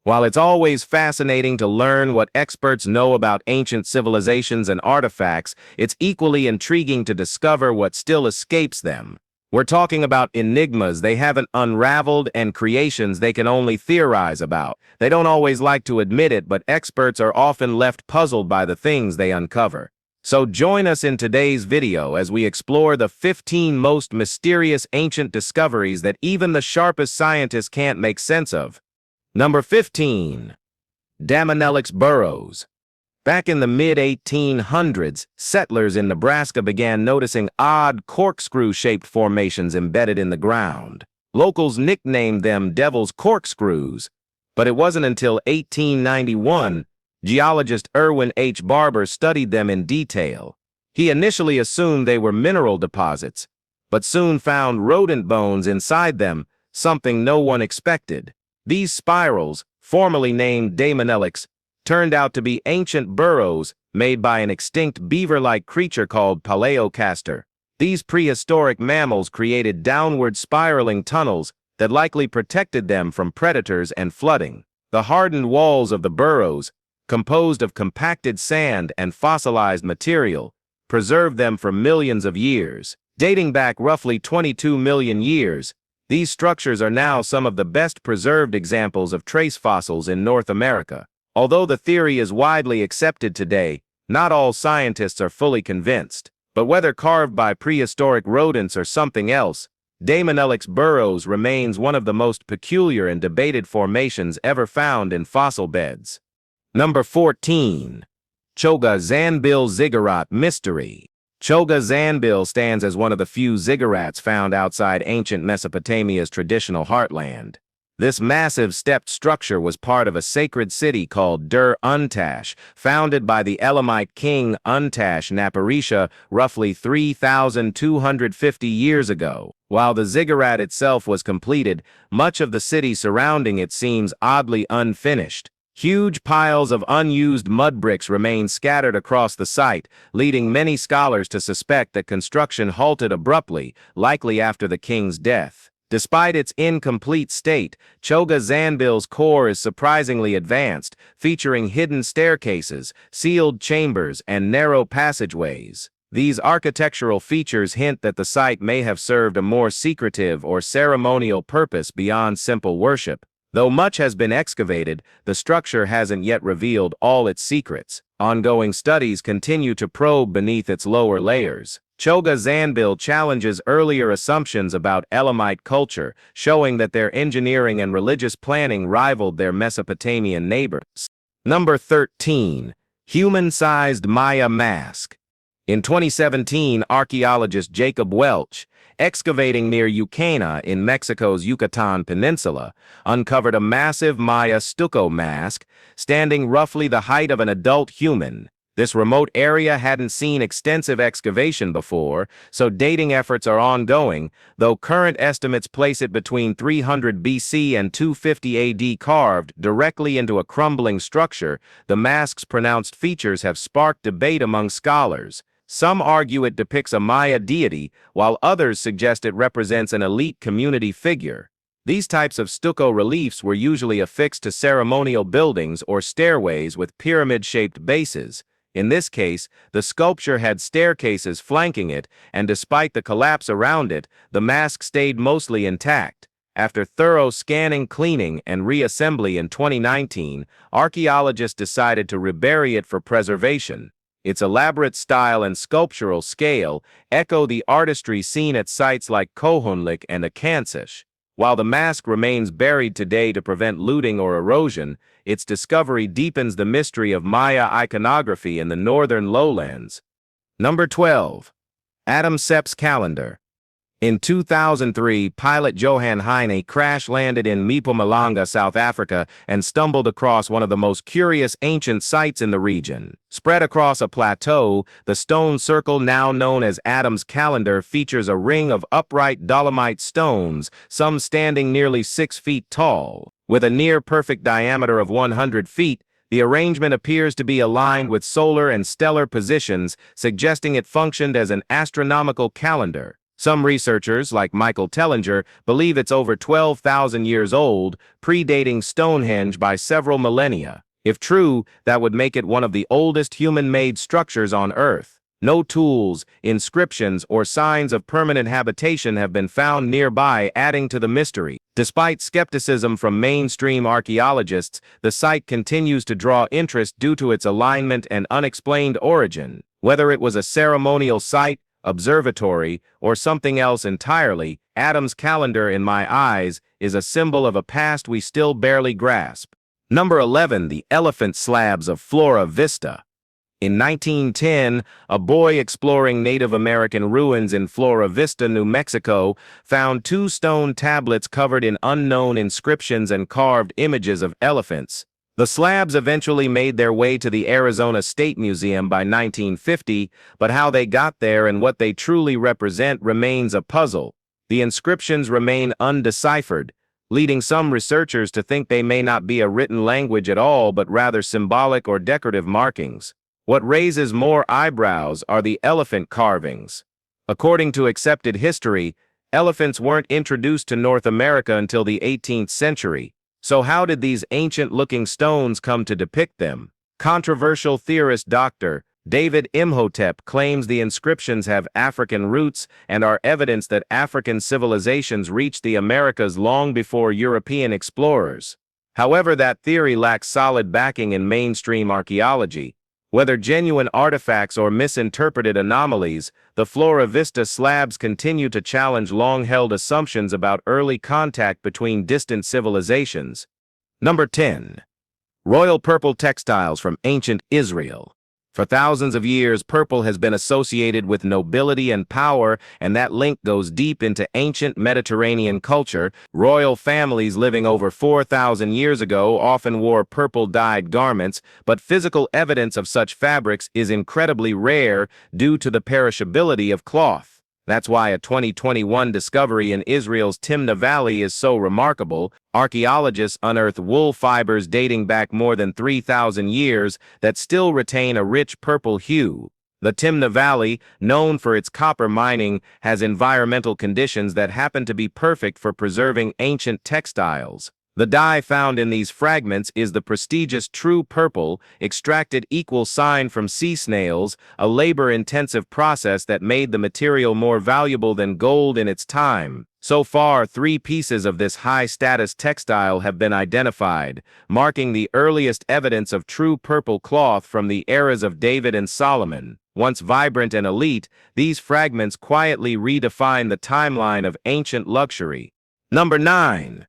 While it's always fascinating to learn what experts know about ancient civilizations and artifacts, it's equally intriguing to discover what still escapes them. We're talking about enigmas they haven't unraveled and creations they can only theorize about. They don't always like to admit it, but experts are often left puzzled by the things they uncover. So join us in today's video as we explore the 15 most mysterious ancient discoveries that even the sharpest scientists can't make sense of. Number 15. Damonels Burrows. Back in the mid-1800s, settlers in Nebraska began noticing odd corkscrew-shaped formations embedded in the ground. Locals nicknamed them Devil's Corkscrews, but it wasn't until 1891 geologist Irwin H. Barber studied them in detail. He initially assumed they were mineral deposits, but soon found rodent bones inside them, something no one expected. These spirals, formerly named Damonels, turned out to be ancient burrows made by an extinct beaver-like creature called Paleocastor. These prehistoric mammals created downward spiraling tunnels that likely protected them from predators and flooding. The hardened walls of the burrows, composed of compacted sand and fossilized material, preserved them for millions of years. Dating back roughly 22 million years, these structures are now some of the best preserved examples of trace fossils in North America. Although the theory is widely accepted today, not all scientists are fully convinced. But whether carved by prehistoric rodents or something else, Damonels Burrows remains one of the most peculiar and debated formations ever found in fossil beds. Number 14. Choga Xanill Ziggurat Mystery. Choga Xanill stands as one of the few ziggurats found outside ancient Mesopotamia's traditional heartland. This massive stepped structure was part of a sacred city called Dur-Untash, founded by the Elamite king Untash-Naparisha roughly 3,250 years ago. While the ziggurat itself was completed, much of the city surrounding it seems oddly unfinished. Huge piles of unused mud bricks remain scattered across the site, leading many scholars to suspect that construction halted abruptly, likely after the king's death. Despite its incomplete state, Choga Xanill's core is surprisingly advanced, featuring hidden staircases, sealed chambers, and narrow passageways. These architectural features hint that the site may have served a more secretive or ceremonial purpose beyond simple worship. Though much has been excavated, the structure hasn't yet revealed all its secrets. Ongoing studies continue to probe beneath its lower layers. Choga Xanill challenges earlier assumptions about Elamite culture, showing that their engineering and religious planning rivaled their Mesopotamian neighbors. Number 13. Human-sized Maya mask. In 2017, archaeologist Jacob Welch, excavating near Ucana in Mexico's Yucatan Peninsula, uncovered a massive Maya stucco mask, standing roughly the height of an adult human. This remote area hadn't seen extensive excavation before, so dating efforts are ongoing, though current estimates place it between 300 BC and 250 AD. Carved directly into a crumbling structure, the mask's pronounced features have sparked debate among scholars. Some argue it depicts a Maya deity, while others suggest it represents an elite community figure. These types of stucco reliefs were usually affixed to ceremonial buildings or stairways with pyramid-shaped bases. In this case, the sculpture had staircases flanking it, and despite the collapse around it, the mask stayed mostly intact. After thorough scanning, cleaning, and reassembly in 2019, archaeologists decided to rebury it for preservation. Its elaborate style and sculptural scale echo the artistry seen at sites like Kohunlik and Akansish. While the mask remains buried today to prevent looting or erosion, its discovery deepens the mystery of Maya iconography in the northern lowlands. Number 12. Adam Sepp's calendar. In 2003, pilot Johan Heine crash-landed in Mpumalanga, South Africa, and stumbled across one of the most curious ancient sites in the region. Spread across a plateau, the stone circle now known as Adam's Calendar features a ring of upright dolomite stones, some standing nearly 6 feet tall. With a near-perfect diameter of 100 feet, the arrangement appears to be aligned with solar and stellar positions, suggesting it functioned as an astronomical calendar. Some researchers, like Michael Tellinger, believe it's over 12,000 years old, predating Stonehenge by several millennia. If true, that would make it one of the oldest human-made structures on Earth. No tools, inscriptions, or signs of permanent habitation have been found nearby, adding to the mystery. Despite skepticism from mainstream archaeologists, the site continues to draw interest due to its alignment and unexplained origin. Whether it was a ceremonial site, observatory, or something else entirely, Adam's calendar, in my eyes, is a symbol of a past we still barely grasp. Number 11. The elephant slabs of Flora Vista. In 1910, a boy exploring Native American ruins in Flora Vista, New Mexico, found 2 stone tablets covered in unknown inscriptions and carved images of elephants. The slabs eventually made their way to the Arizona State Museum by 1950, but how they got there and what they truly represent remains a puzzle. The inscriptions remain undeciphered, leading some researchers to think they may not be a written language at all, but rather symbolic or decorative markings. What raises more eyebrows are the elephant carvings. According to accepted history, elephants weren't introduced to North America until the 18th century. So how did these ancient-looking stones come to depict them? Controversial theorist Dr. David Imhotep claims the inscriptions have African roots and are evidence that African civilizations reached the Americas long before European explorers. However, that theory lacks solid backing in mainstream archaeology. Whether genuine artifacts or misinterpreted anomalies, the Flora Vista slabs continue to challenge long-held assumptions about early contact between distant civilizations. Number 10. Royal purple textiles from ancient Israel. For thousands of years, purple has been associated with nobility and power, and that link goes deep into ancient Mediterranean culture. Royal families living over 4,000 years ago often wore purple-dyed garments, but physical evidence of such fabrics is incredibly rare due to the perishability of cloth. That's why a 2021 discovery in Israel's Timna Valley is so remarkable. Archaeologists unearthed wool fibers dating back more than 3,000 years that still retain a rich purple hue. The Timna Valley, known for its copper mining, has environmental conditions that happen to be perfect for preserving ancient textiles. The dye found in these fragments is the prestigious true purple, extracted equal sign from sea snails, a labor-intensive process that made the material more valuable than gold in its time. So far, 3 pieces of this high-status textile have been identified, marking the earliest evidence of true purple cloth from the eras of David and Solomon. Once vibrant and elite, these fragments quietly redefine the timeline of ancient luxury. Number 9.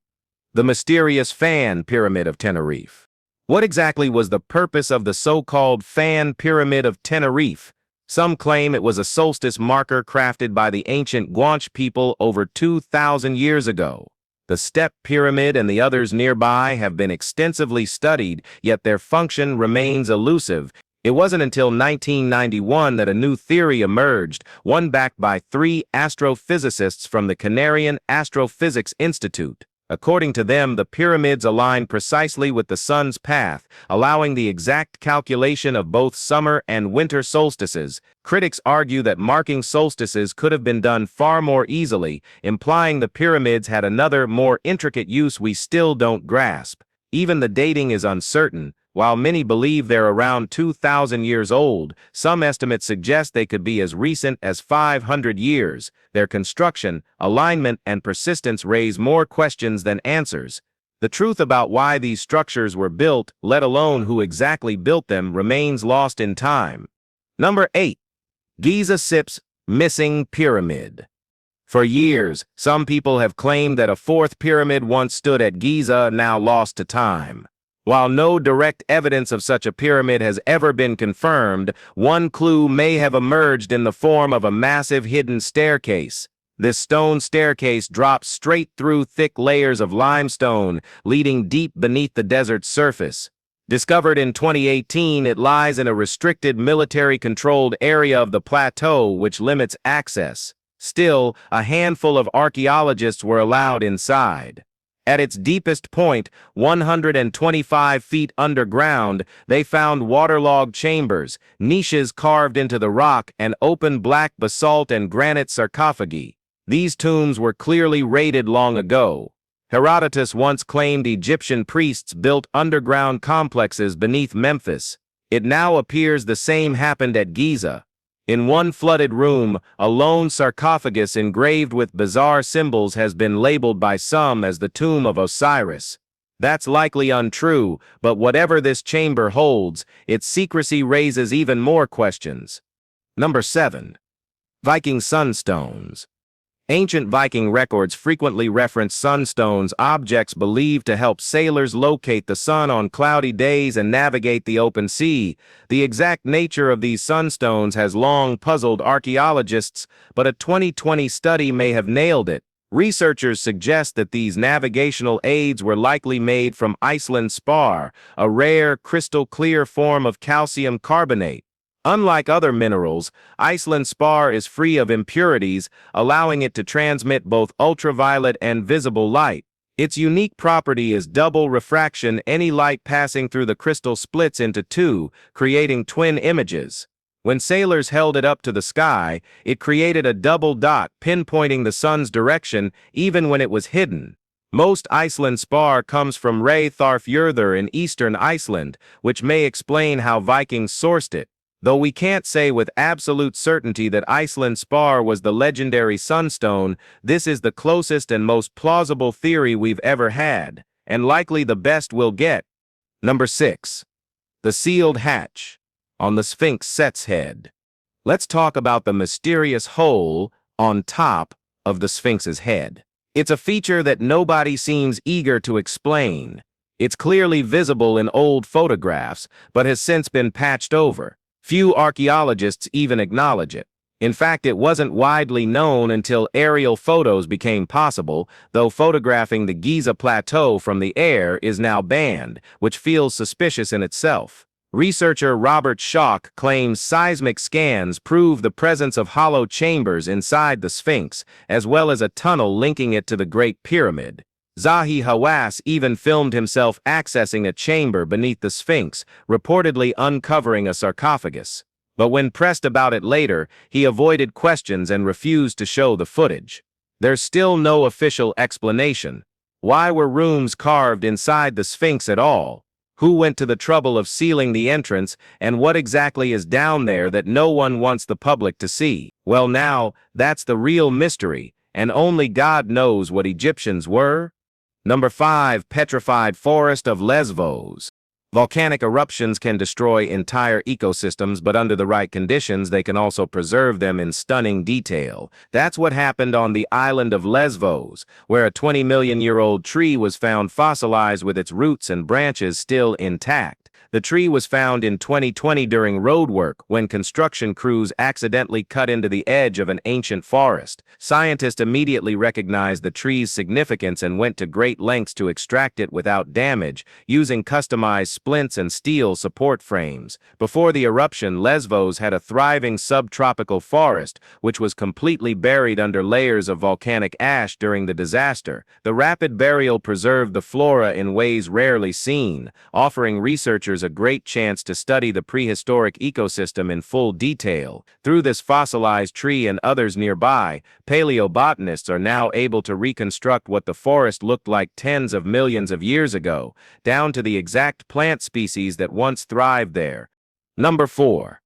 The mysterious fan pyramid of Tenneref. What exactly was the purpose of the so-called fan pyramid of Tenneref? Some claim it was a solstice marker crafted by the ancient Guanche people over 2,000 years ago. The step pyramid and the others nearby have been extensively studied, yet their function remains elusive. It wasn't until 1991 that a new theory emerged, one backed by 3 astrophysicists from the Canadian Astrophysics Institute. According to them, the pyramids align precisely with the sun's path, allowing the exact calculation of both summer and winter solstices. Critics argue that marking solstices could have been done far more easily, implying the pyramids had another, more intricate use we still don't grasp. Even the dating is uncertain. While many believe they're around 2,000 years old, some estimates suggest they could be as recent as 500 years. Their construction, alignment, and persistence raise more questions than answers. The truth about why these structures were built, let alone who exactly built them, remains lost in time. Number 8. Gizas missing pyramid. For years, some people have claimed that a 4th pyramid once stood at Giza, now lost to time. While no direct evidence of such a pyramid has ever been confirmed, one clue may have emerged in the form of a massive hidden staircase. This stone staircase drops straight through thick layers of limestone, leading deep beneath the desert's surface. Discovered in 2018, it lies in a restricted military-controlled area of the plateau, which limits access. Still, a handful of archaeologists were allowed inside. At its deepest point, 125 feet underground, they found waterlogged chambers, niches carved into the rock, and open black basalt and granite sarcophagi. These tombs were clearly raided long ago. Herodotus once claimed Egyptian priests built underground complexes beneath Memphis. It now appears the same happened at Giza. In one flooded room, a lone sarcophagus engraved with bizarre symbols has been labeled by some as the tomb of Osiris. That's likely untrue, but whatever this chamber holds, its secrecy raises even more questions. Number 7. Viking sunstones. Ancient Viking records frequently reference sunstones, objects believed to help sailors locate the sun on cloudy days and navigate the open sea. The exact nature of these sunstones has long puzzled archaeologists, but a 2020 study may have nailed it. Researchers suggest that these navigational aids were likely made from Iceland spar, a rare, crystal-clear form of calcium carbonate. Unlike other minerals, Iceland spar is free of impurities, allowing it to transmit both ultraviolet and visible light. Its unique property is double refraction. Any light passing through the crystal splits into two, creating twin images. When sailors held it up to the sky, it created a double dot pinpointing the sun's direction even when it was hidden. Most Iceland spar comes from Reyðarfjörður in eastern Iceland, which may explain how Vikings sourced it. Though we can't say with absolute certainty that Iceland spar was the legendary sunstone, this is the closest and most plausible theory we've ever had, and likely the best we'll get. Number 6. The sealed hatch on the Sphinx Set's head. Let's talk about the mysterious hole on top of the Sphinx's head. It's a feature that nobody seems eager to explain. It's clearly visible in old photographs, but has since been patched over. Few archaeologists even acknowledge it. In fact, it wasn't widely known until aerial photos became possible, though photographing the Giza Plateau from the air is now banned, which feels suspicious in itself. Researcher Robert Schoch claims seismic scans prove the presence of hollow chambers inside the Sphinx, as well as a tunnel linking it to the Great Pyramid. Zahi Hawass even filmed himself accessing a chamber beneath the Sphinx, reportedly uncovering a sarcophagus. But when pressed about it later, he avoided questions and refused to show the footage. There's still no official explanation. Why were rooms carved inside the Sphinx at all? Who went to the trouble of sealing the entrance, and what exactly is down there that no one wants the public to see? Well now, that's the real mystery, and only God knows what Egyptians were. Number 5. Petrified Forest of Lesvos. Volcanic eruptions can destroy entire ecosystems, but under the right conditions, they can also preserve them in stunning detail. That's what happened on the island of Lesvos, where a 20-million-year-old tree was found fossilized with its roots and branches still intact. The tree was found in 2020 during road work when construction crews accidentally cut into the edge of an ancient forest. Scientists immediately recognized the tree's significance and went to great lengths to extract it without damage, using customized splints and steel support frames. Before the eruption, Lesvos had a thriving subtropical forest, which was completely buried under layers of volcanic ash during the disaster. The rapid burial preserved the flora in ways rarely seen, offering researchers a great chance to study the prehistoric ecosystem in full detail. Through this fossilized tree and others nearby, paleobotanists are now able to reconstruct what the forest looked like tens of millions of years ago, down to the exact plant species that once thrived there. Number 4.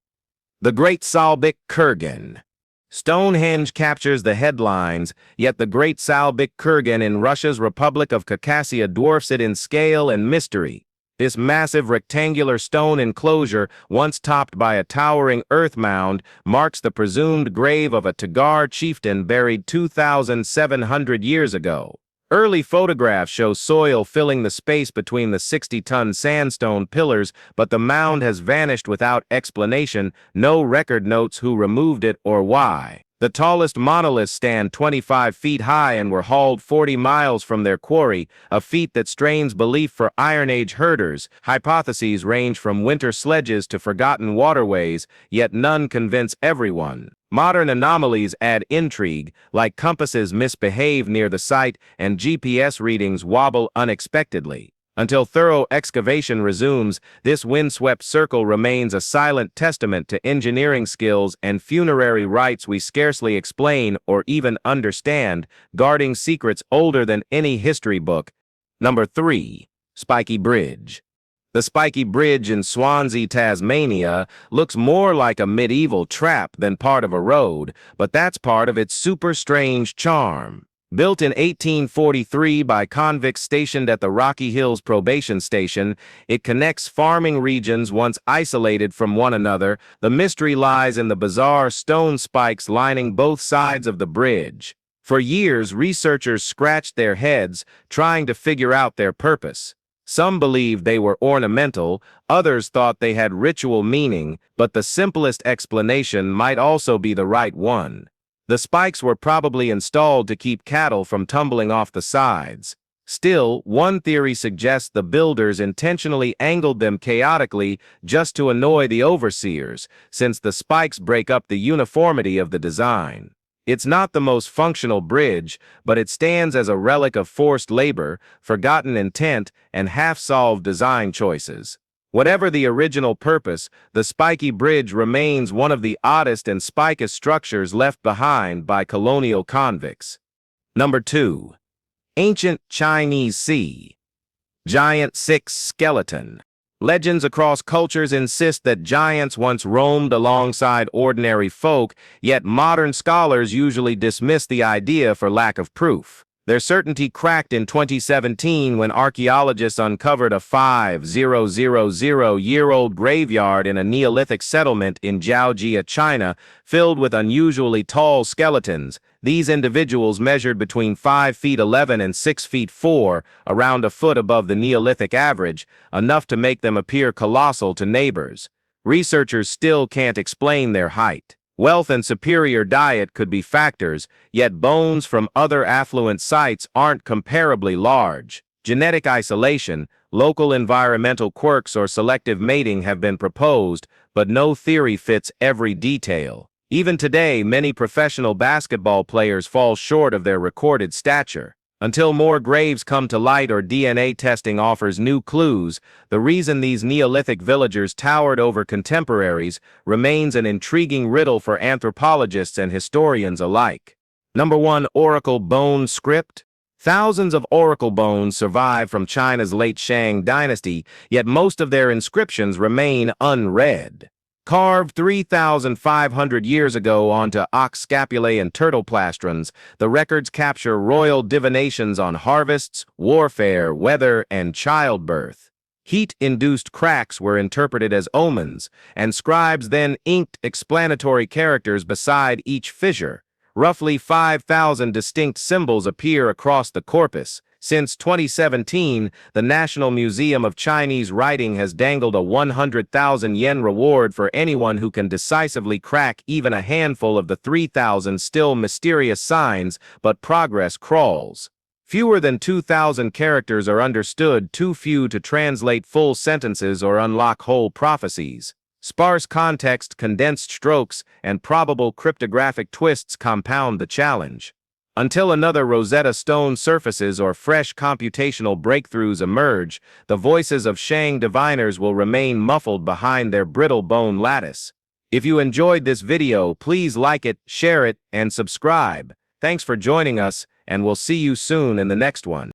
The Great Salbik Kurgan. Stonehenge captures the headlines, yet the Great Salbik Kurgan in Russia's Republic of Khakassia dwarfs it in scale and mystery. This massive rectangular stone enclosure, once topped by a towering earth mound, marks the presumed grave of a Tagar chieftain buried 2,700 years ago. Early photographs show soil filling the space between the 60-ton sandstone pillars, but the mound has vanished without explanation. No record notes who removed it or why. The tallest monoliths stand 25 feet high and were hauled 40 miles from their quarry, a feat that strains belief for Iron Age herders. Hypotheses range from winter sledges to forgotten waterways, yet none convince everyone. Modern anomalies add intrigue, like compasses misbehave near the site and GPS readings wobble unexpectedly. Until thorough excavation resumes, this windswept circle remains a silent testament to engineering skills and funerary rites we scarcely explain or even understand, guarding secrets older than any history book. Number 3. Spiky Bridge. The Spiky Bridge in Swansea, Tasmania, looks more like a medieval trap than part of a road, but that's part of its super strange charm. Built in 1843 by convicts stationed at the Rocky Hills Probation Station, it connects farming regions once isolated from one another. The mystery lies in the bizarre stone spikes lining both sides of the bridge. For years, researchers scratched their heads, trying to figure out their purpose. Some believed they were ornamental, others thought they had ritual meaning, but the simplest explanation might also be the right one. The spikes were probably installed to keep cattle from tumbling off the sides. Still, one theory suggests the builders intentionally angled them chaotically just to annoy the overseers, since the spikes break up the uniformity of the design. It's not the most functional bridge, but it stands as a relic of forced labor, forgotten intent, and half-solved design choices. Whatever the original purpose, the Spiky Bridge remains one of the oddest and spikest structures left behind by colonial convicts. Number 2. Ancient Chinese Sea. Giant Six Skeleton. Legends across cultures insist that giants once roamed alongside ordinary folk, yet modern scholars usually dismiss the idea for lack of proof. Their certainty cracked in 2017 when archaeologists uncovered a 5,000-year-old graveyard in a Neolithic settlement in Jiaojia, China, filled with unusually tall skeletons. These individuals measured between 5 feet 11 and 6 feet 4, around a foot above the Neolithic average, enough to make them appear colossal to neighbors. Researchers still can't explain their height. Wealth and superior diet could be factors, yet bones from other affluent sites aren't comparably large. Genetic isolation, local environmental quirks, or selective mating have been proposed, but no theory fits every detail. Even today, many professional basketball players fall short of their recorded stature. Until more graves come to light or DNA testing offers new clues, the reason these Neolithic villagers towered over contemporaries remains an intriguing riddle for anthropologists and historians alike. Number 1. Oracle Bone Script. Thousands of oracle bones survive from China's late Shang dynasty, yet most of their inscriptions remain unread. Carved 3,500 years ago onto ox scapulae and turtle plastrons, the records capture royal divinations on harvests, warfare, weather, and childbirth. Heat-induced cracks were interpreted as omens, and scribes then inked explanatory characters beside each fissure. Roughly 5,000 distinct symbols appear across the corpus. Since 2017, the National Museum of Chinese Writing has dangled a 100,000 yen reward for anyone who can decisively crack even a handful of the 3,000 still mysterious signs, but progress crawls. Fewer than 2,000 characters are understood, too few to translate full sentences or unlock whole prophecies. Sparse context, condensed strokes, and probable cryptographic twists compound the challenge. Until another Rosetta Stone surfaces or fresh computational breakthroughs emerge, the voices of Shang diviners will remain muffled behind their brittle bone lattice. If you enjoyed this video, please like it, share it, and subscribe. Thanks for joining us, and we'll see you soon in the next one.